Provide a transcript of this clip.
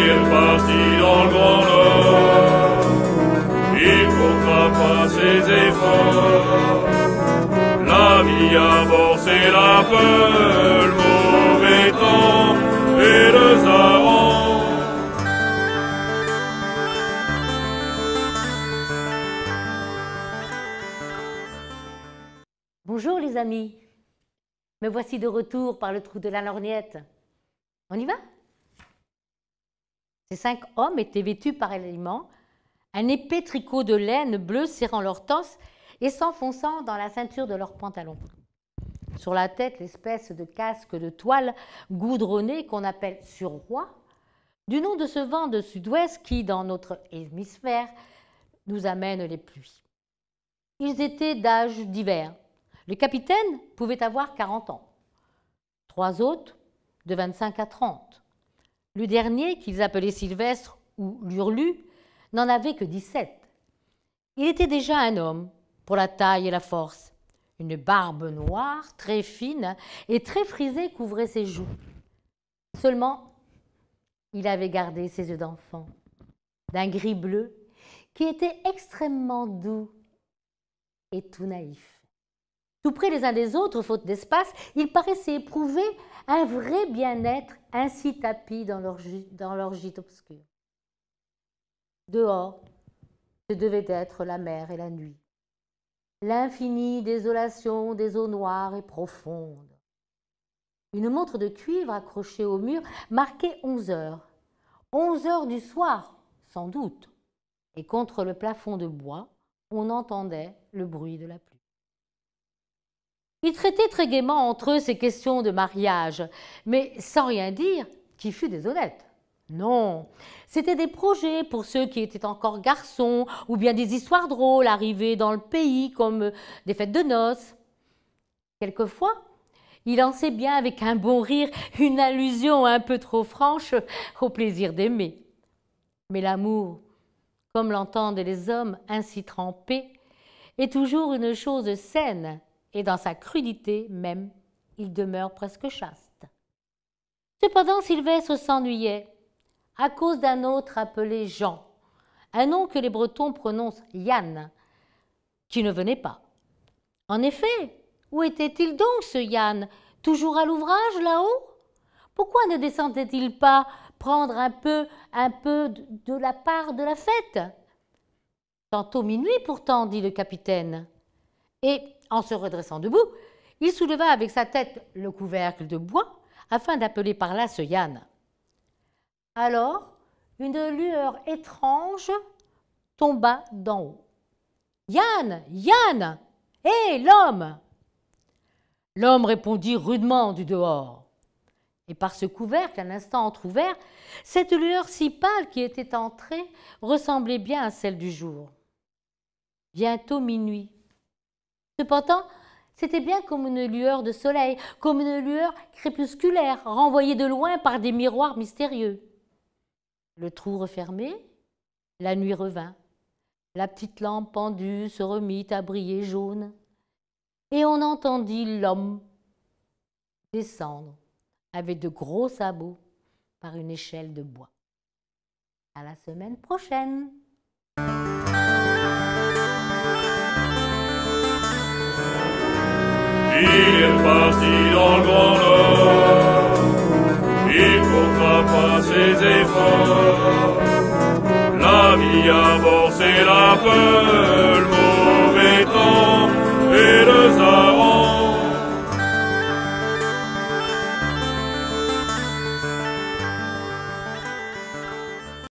est parti dans le Grand Nord. Il comptera pas ses efforts. La vie à bord, c'est la peur, le mauvais temps et le Zaran. Bonjour les amis, me voici de retour par le trou de la lorgnette. On y va? Ces 5 hommes étaient vêtus pareillement, un épais tricot de laine bleue serrant leur torse et s'enfonçant dans la ceinture de leurs pantalons. Sur la tête, l'espèce de casque de toile goudronné qu'on appelle surroi, du nom de ce vent de sud-ouest qui, dans notre hémisphère, nous amène les pluies. Ils étaient d'âge divers. Le capitaine pouvait avoir 40 ans, 3 autres de 25 à 30. Le dernier, qu'ils appelaient Sylvestre ou l'Hurlu, n'en avait que 17. Il était déjà un homme, pour la taille et la force. Une barbe noire, très fine et très frisée couvrait ses joues. Seulement, il avait gardé ses yeux d'enfant, d'un gris bleu, qui était extrêmement doux et tout naïf. Tout près les uns des autres, faute d'espace, ils paraissaient éprouver un vrai bien-être ainsi tapis dans leur gîte obscur. Dehors, ce devait être la mer et la nuit. L'infinie désolation des eaux noires et profondes. Une montre de cuivre accrochée au mur marquait 11 heures. 11 heures du soir, sans doute. Et contre le plafond de bois, on entendait le bruit de la pluie. Ils traitaient très gaiement entre eux ces questions de mariage, mais sans rien dire qui fût déshonnête. Non, c'étaient des projets pour ceux qui étaient encore garçons, ou bien des histoires drôles arrivées dans le pays, comme des fêtes de noces. Quelquefois, il lançait bien avec un bon rire une allusion un peu trop franche au plaisir d'aimer. Mais l'amour, comme l'entendent les hommes ainsi trempés, est toujours une chose saine, et dans sa crudité même, il demeure presque chaste. Cependant, Sylvestre s'ennuyait à cause d'un autre appelé Jean, un nom que les Bretons prononcent Yann, qui ne venait pas. En effet, où était-il donc ce Yann? Toujours à l'ouvrage là-haut? Pourquoi ne descendait-il pas prendre un peu de la part de la fête? Tantôt minuit pourtant, dit le capitaine. Et, en se redressant debout, il souleva avec sa tête le couvercle de bois afin d'appeler par là ce Yann. Alors, une lueur étrange tomba d'en haut. « Yann! Yann! Hé, l'homme !» L'homme répondit rudement du dehors. Et par ce couvercle, un instant entr'ouvert, cette lueur si pâle qui était entrée ressemblait bien à celle du jour. Bientôt minuit. Cependant, c'était bien comme une lueur de soleil, comme une lueur crépusculaire, renvoyée de loin par des miroirs mystérieux. Le trou refermé, la nuit revint. La petite lampe pendue se remit à briller jaune. Et on entendit l'homme descendre avec de gros sabots par une échelle de bois. À la semaine prochaine! Il est parti dans le Grand Nord. Il comptera pas ses efforts. La vie à bord, c'est la peur.